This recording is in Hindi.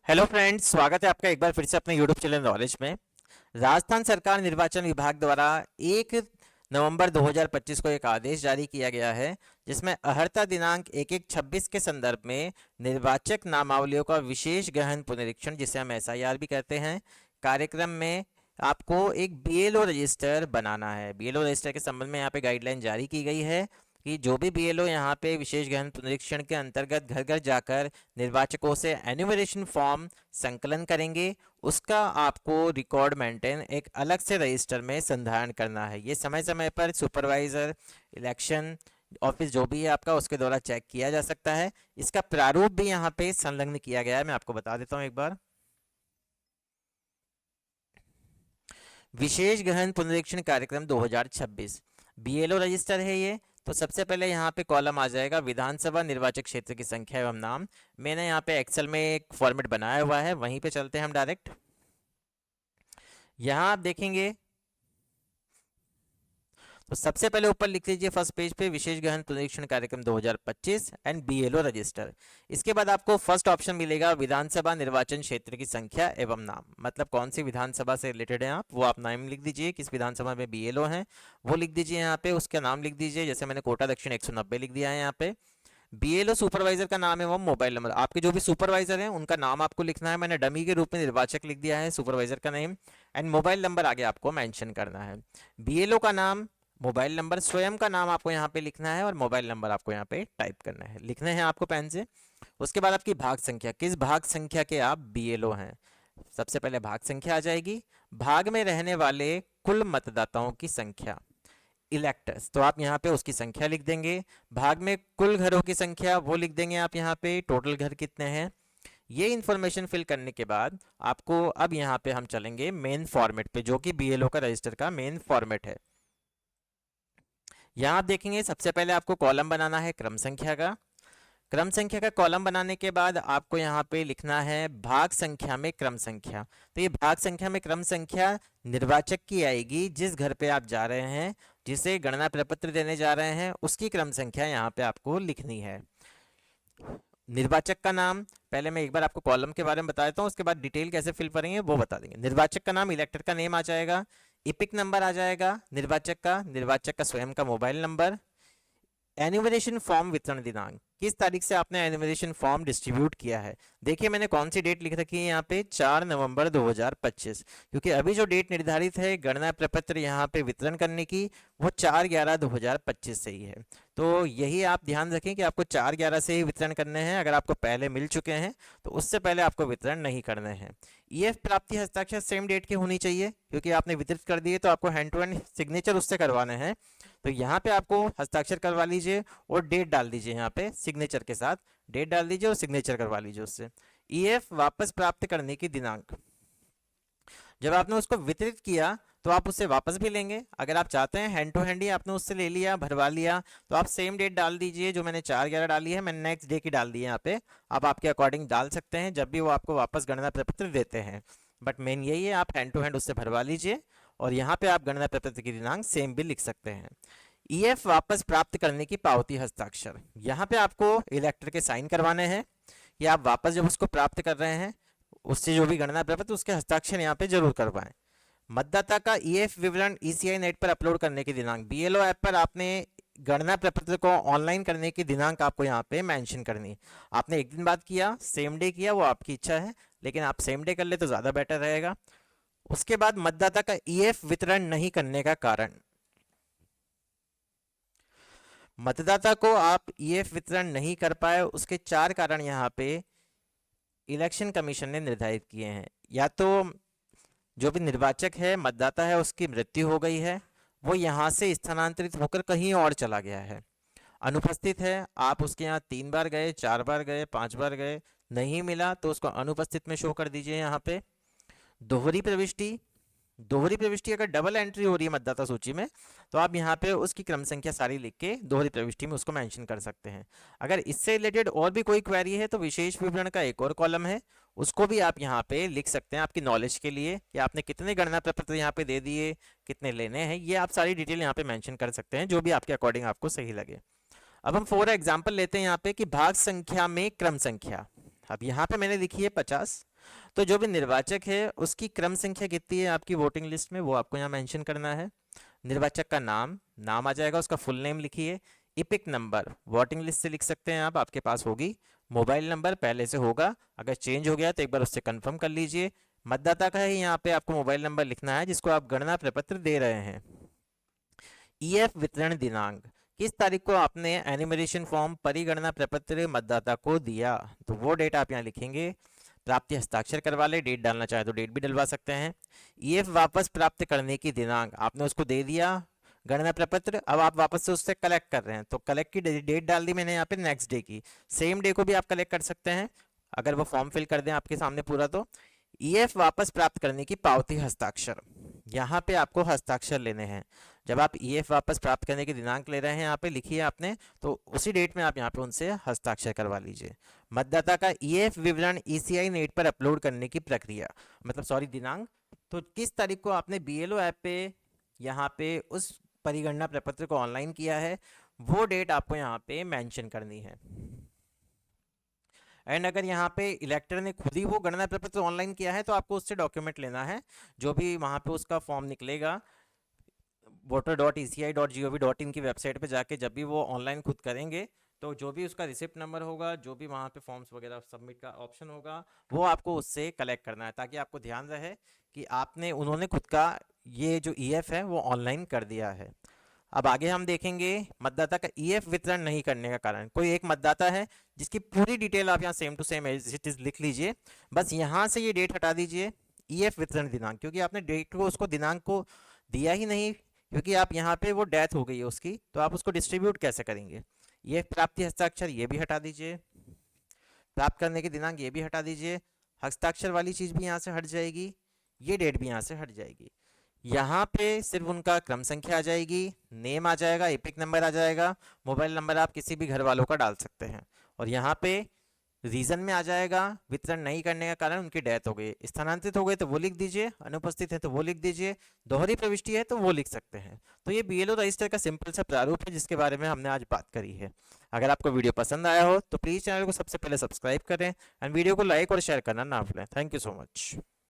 हेलो फ्रेंड्स, स्वागत है आपका एक बार फिर से अपने यूट्यूब चैनल नॉलेज में। राजस्थान सरकार निर्वाचन विभाग द्वारा 1 नवंबर 2025 को एक आदेश जारी किया गया है, जिसमें अहर्ता दिनांक 1/1/26 के संदर्भ में निर्वाचक नामावलियों का विशेष गहन पुनरीक्षण, जिसे हम एसआईआर भी कहते हैं, कार्यक्रम में आपको एक बीएलओ रजिस्टर बनाना है। बीएलओ रजिस्टर के संबंध में यहाँ पे गाइडलाइन जारी की गई है कि जो भी बीएलओ यहाँ पे विशेष गहन पुनरीक्षण के अंतर्गत घर घर जाकर निर्वाचकों से एन्यूमरेशन फॉर्म संकलन करेंगे, उसका आपको रिकॉर्ड मेंटेन एक अलग से रजिस्टर में संधारण करना है। ये समय समय पर सुपरवाइजर, इलेक्शन ऑफिस जो भी है आपका, उसके द्वारा चेक किया जा सकता है। इसका प्रारूप भी यहाँ पे संलग्न किया गया है, मैं आपको बता देता हूँ एक बार। विशेष गहन पुनरीक्षण कार्यक्रम 2026 बीएलओ रजिस्टर है ये। तो सबसे पहले यहाँ पे कॉलम आ जाएगा विधानसभा निर्वाचक क्षेत्र की संख्या एवं नाम। मैंने यहाँ पे एक्सेल में एक फॉर्मेट बनाया हुआ है, वहीं पे चलते हैं हम डायरेक्ट। यहाँ आप देखेंगे तो सबसे पहले ऊपर लिख लीजिए फर्स्ट पेज पे विशेष गहन पुनरीक्षण कार्यक्रम 2025 एंड बीएलओ रजिस्टर। इसके बाद आपको फर्स्ट ऑप्शन मिलेगा विधानसभा निर्वाचन क्षेत्र की संख्या एवं नाम, मतलब कौन सी विधानसभा से रिलेटेड है आप, वो आप नाम लिख दीजिए, किस विधानसभा में बीएलओ है वो लिख दीजिए। यहाँ पे उसका नाम लिख दीजिए, जैसे मैंने कोटा दक्षिण 190 लिख दिया है यहाँ पे। बीएलओ सुपरवाइजर का नाम एवं मोबाइल नंबर, आपके जो भी सुपरवाइजर हैं उनका नाम आपको लिखना है। मैंने डमी के रूप में निर्वाचक लिख दिया है, सुपरवाइजर का नेम एंड मोबाइल नंबर आगे आपको मेंशन करना है। बीएलओ का नाम, मोबाइल नंबर, स्वयं का नाम आपको यहाँ पे लिखना है और मोबाइल नंबर आपको यहाँ पे टाइप करना है, लिखने हैं आपको पेन से। उसके बाद आपकी भाग संख्या, किस भाग संख्या के आप बीएलओ हैं, सबसे पहले भाग संख्या आ जाएगी। भाग में रहने वाले कुल मतदाताओं की संख्या, इलेक्टर्स, तो आप यहाँ पे उसकी संख्या लिख देंगे। भाग में कुल घरों की संख्या वो लिख देंगे आप यहाँ पे, टोटल घर कितने हैं। ये इन्फॉर्मेशन फिल करने के बाद आपको अब यहाँ पे हम चलेंगे मेन फॉर्मेट पे, जो कि बीएलओ का रजिस्टर का मेन फॉर्मेट है। यहाँ आप देखेंगे सबसे पहले आपको कॉलम बनाना है क्रम संख्या का। क्रम संख्या का कॉलम बनाने के बाद आपको यहाँ पे लिखना है भाग संख्या में क्रम संख्या। तो ये भाग संख्या में क्रम संख्या निर्वाचक की आएगी, जिस घर पे आप जा रहे हैं, जिसे गणना प्रपत्र देने जा रहे हैं, उसकी क्रम संख्या यहाँ पे आपको लिखनी है। निर्वाचक का नाम, पहले मैं एक बार आपको कॉलम के बारे में बता देता हूँ, उसके बाद डिटेल कैसे फिल करेंगे वो बता देंगे। निर्वाचक का नाम, इलेक्टर का नेम आ जाएगा, इपिक नंबर आ जाएगा निर्वाचक का स्वयं का मोबाइल नंबर, एन्यूमरेशन फॉर्म वितरण दिनांक, किस तारीख से आपने एन्यूमरेशन फॉर्म डिस्ट्रीब्यूट किया है। देखिए मैंने कौन सी डेट लिख रखी है यहाँ पे, 4 नवंबर 2025, क्योंकि अभी जो डेट निर्धारित है गणना प्रपत्र यहाँ पे वितरण करने की, वो 4/11/2025 से ही है। तो यही आप ध्यान रखें कि आपको 4/11 से ही वितरण करने हैं। अगर आपको पहले मिल चुके हैं तो उससे पहले आपको वितरण नहीं करने हैं। ईएफ प्राप्ति हस्ताक्षर सेम डेट की होनी चाहिए, क्योंकि आपने वितरित कर दिए तो आपको हैंड टू हैंड सिग्नेचर उससे करवाने हैं। तो यहाँ पे आपको हस्ताक्षर करवा लीजिए और डेट डाल दीजिए, यहाँ पे सिग्नेचर के साथ डेट डाल दीजिए और सिग्नेचर करवा लीजिए उससे। ईएफ वापस प्राप्त करने की दिनांक, जब आपने उसको वितरित किया तो आप उससे वापस भी लेंगे। अगर आप चाहते हैं हैंड टू हैंड ही आपने उससे ले लिया, भरवा लिया, तो आप सेम डेट डाल दीजिए। जो मैंने 4/11 डाली है, मैंने नेक्स्ट डे की डाल दी है यहाँ पे। आप आपके अकॉर्डिंग डाल सकते हैं जब भी वो आपको वापस गणना प्रपत्र देते हैं, बट मेन यही है आप हैंड टू हैंड उससे भरवा लीजिए और यहाँ पे आप गणना प्रपत्र की दिनांक सेम भी लिख सकते हैं। ईएफ वापस प्राप्त करने की पावती हस्ताक्षर, यहाँ पे आपको इलेक्टर के साइन करवाने हैं कि आप वापस जब उसको प्राप्त कर रहे हैं, उससे जो भी गणना प्रपत्र, उसके हस्ताक्षर यहाँ पे जरूर करवाएं। मतदाता का ईएफ विवरण ईसीआई नेट पर अपलोड करने की दिनांक, बीएलओ ऐप पर आपने गणना प्रपत्र को ऑनलाइन करने की दिनांक आपको यहाँ पे मेंशन करनी। आपने एक दिन बाद किया, सेम डे किया, वो आपकी इच्छा है, लेकिन आप सेम डे कर ले तो ज़्यादा बेटर रहेगा। उसके बाद मतदाता का ईएफ वितरण नहीं करने का कारण, मतदाता को आप ईएफ वितरण नहीं कर पाए, उसके 4 कारण यहाँ पे इलेक्शन कमीशन ने निर्धारित किए हैं। या तो जो भी निर्वाचक है, मतदाता है, उसकी मृत्यु हो गई है, वो यहाँ से स्थानांतरित होकर कहीं और चला गया है, अनुपस्थित है, आप उसके यहाँ 3 बार गए, 4 बार गए, 5 बार गए, नहीं मिला तो उसको अनुपस्थित में शो कर दीजिए यहाँ पे। दोहरी प्रविष्टि, दोहरी प्रविष्टि अगर डबल एंट्री हो रही है मतदाता सूची में, तो आप यहाँ पे उसकी क्रम संख्या सारी लिख के दोहरी प्रविष्टि में उसको मेंशन कर सकते हैं। अगर इससे रिलेटेड और भी कोई क्वेरी है तो विशेष विवरण का एक और कॉलम है, उसको भी आप यहाँ पे लिख सकते हैं आपकी नॉलेज के लिए, कि आपने कितने गणना प्रपत्र यहाँ पे दे दिए, कितने लेने हैं, ये आप सारी डिटेल यहाँ पे मेंशन कर सकते हैं, जो भी आपके अकॉर्डिंग आपको सही लगे। अब हम फॉर एग्जाम्पल लेते हैं यहाँ पे कि भाग संख्या में क्रम संख्या। अब यहाँ पे मैंने लिखी है 50, तो जो भी निर्वाचक है उसकी क्रम संख्या कितनी है आपकी वोटिंग लिस्ट में, वो आपको यहाँ मेंशन करना है। निर्वाचक का नाम, नाम आ जाएगा, उसका फुल नेम लिखिए। इपिक नंबर वोटिंग लिस्ट से लिख सकते हैं आप, आपके पास होगी। मोबाइल नंबर पहले से होगा, अगर चेंज हो गया तो एक बार उससे कंफर्म कर लीजिए। मतदाता का है, यहाँ पे आपको मोबाइल नंबर लिखना है जिसको आप गणना प्रपत्र दे रहे हैं। ईएफ वितरण दिनांक, किस तारीख को आपने एनिमरेशन फॉर्म परिगणना प्रपत्र मतदाता को दिया, तो वो डेट आप यहाँ लिखेंगे। प्राप्ति हस्ताक्षर करवा ले, डेट डालना चाहे तो डेट भी डलवा सकते हैं। ईएफ वापस प्राप्त करने की दिनांक, आपने उसको दे दिया गणना प्रपत्र, अब आप वापस से उससे कलेक्ट कर रहे हैं, तो कलेक्ट की डेट डाल दी मैंने यहाँ पे नेक्स्ट डे की। सेम डे को भी आप कलेक्ट कर सकते हैं अगर वो फॉर्म फिल कर दें आपके सामने पूरा तो। ईएफ वापस प्राप्त करने की पावती हस्ताक्षर, यहाँ पे आपको हस्ताक्षर लेने हैं। जब आप ईएफ वापस प्राप्त करने की दिनांक ले रहे हैं यहाँ पे लिखिए आपने, तो उसी डेट में आप यहाँ पे उनसे हस्ताक्षर करवा लीजिए। मतदाता का ईएफ विवरण ईसीआई नेट पर अपलोड करने की प्रक्रिया, मतलब सॉरी दिनांक, तो किस तारीख को आपने बीएलओ ऐप पे यहाँ पे उस परिगणना प्रपत्र को ऑनलाइन किया है, वो डेट आपको यहाँ पे मेंशन करनी है। एंड अगर यहाँ पे इलेक्टर ने खुद ही वो गणना प्रपत्र ऑनलाइन किया है तो आपको उससे डॉक्यूमेंट लेना है, जो भी वहाँ पे उसका फॉर्म निकलेगा voter.eci.gov.in की वेबसाइट पे जाके जब भी वो ऑनलाइन खुद करेंगे, तो जो भी उसका रिसिप्ट नंबर होगा, जो भी वहाँ पे फॉर्म्स वगैरह सबमिट का ऑप्शन होगा, वो आपको उससे कलेक्ट करना है, ताकि आपको ध्यान रहे कि आपने उन्होंने खुद का ये जो ईएफ है वो ऑनलाइन कर दिया है। अब आगे हम देखेंगे मतदाता का ईएफ वितरण नहीं करने का कारण। कोई एक मतदाता है जिसकी पूरी डिटेल आप यहाँ same to same as it is लिख लीजिए, बस यहाँ से ये डेट हटा दीजिए ईएफ वितरण दिनांक, क्योंकि आपने डेट को उसको दिनांक को दिया ही नहीं, क्योंकि आप यहाँ पे वो डेथ हो गई है उसकी, तो आप उसको डिस्ट्रीब्यूट कैसे करेंगे। ये प्राप्ति हस्ताक्षर ये भी हटा दीजिए, प्राप्त करने की दिनांक ये भी हटा दीजिए, हस्ताक्षर वाली चीज़ भी यहाँ से हट जाएगी, ये डेट भी यहाँ से हट जाएगी। यहाँ पे सिर्फ उनका क्रम संख्या आ जाएगी, नेम आ जाएगा, एपिक नंबर आ जाएगा, मोबाइल नंबर आप किसी भी घर वालों का डाल सकते हैं, और यहाँ पे रीजन में आ जाएगा वितरण नहीं करने का कारण उनकी डेथ हो गई, स्थानांतरित हो गए तो वो लिख दीजिए, अनुपस्थित है तो वो लिख दीजिए, दोहरी प्रविष्टि है तो वो लिख सकते हैं। तो ये बीएलओ रजिस्टर का सिंपल सा प्रारूप है जिसके बारे में हमने आज बात करी है। अगर आपको वीडियो पसंद आया हो तो प्लीज़ चैनल को सबसे पहले सब्सक्राइब करें एंड वीडियो को लाइक और शेयर करना ना भूलें। Thank you so much.